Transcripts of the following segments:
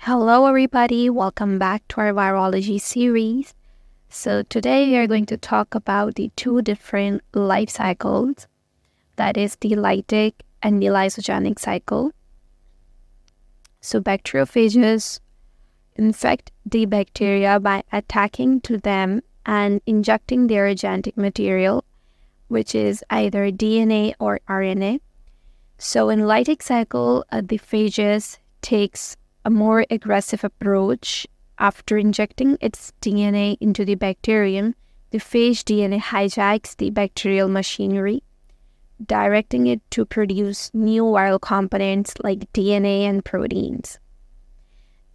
Hello everybody, welcome back to our virology series. So today we are going to talk about the two different life cycles, that is the lytic and the lysogenic cycle. So bacteriophages infect the bacteria by attacking to them and injecting their genetic material, which is either DNA or RNA. So in lytic cycle, the phages takes a more aggressive approach. After injecting its DNA into the bacterium, the phage DNA hijacks the bacterial machinery, directing it to produce new viral components like DNA and proteins.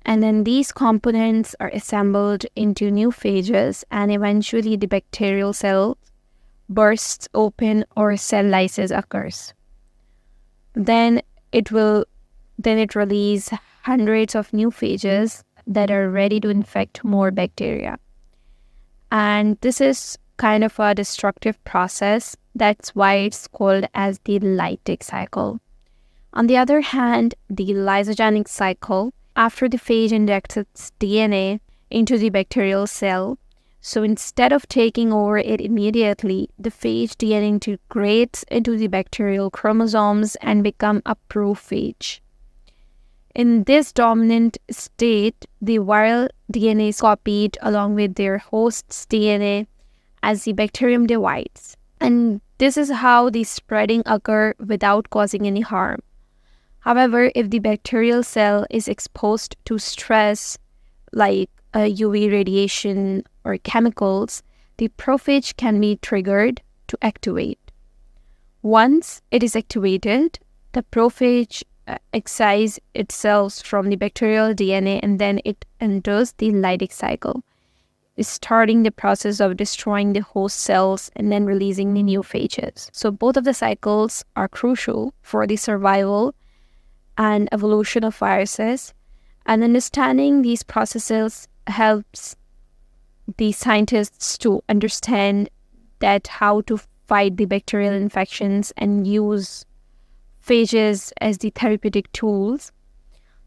And then these components are assembled into new phages, and eventually the bacterial cell bursts open or cell lysis occurs. Then it releases hundreds of new phages that are ready to infect more bacteria. And this is kind of a destructive process. That's why it's called as the lytic cycle. On the other hand, the lysogenic cycle, after the phage injects its DNA into the bacterial cell, so instead of taking over it immediately, the phage DNA integrates into the bacterial chromosomes and become a prophage. In this dominant state, the viral DNA is copied along with their host's DNA as the bacterium divides. And this is how the spreading occurs without causing any harm. However, if the bacterial cell is exposed to stress like UV radiation or chemicals, the prophage can be triggered to activate. Once it is activated, the prophage excises itself from the bacterial DNA, and then it enters the lytic cycle, starting the process of destroying the host cells and then releasing the new phages. So both of the cycles are crucial for the survival and evolution of viruses, and understanding these processes helps the scientists to understand that how to fight the bacterial infections and use phages as the therapeutic tools.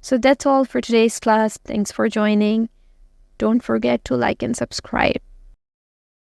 So that's all for today's class. Thanks for joining. Don't forget to like and subscribe.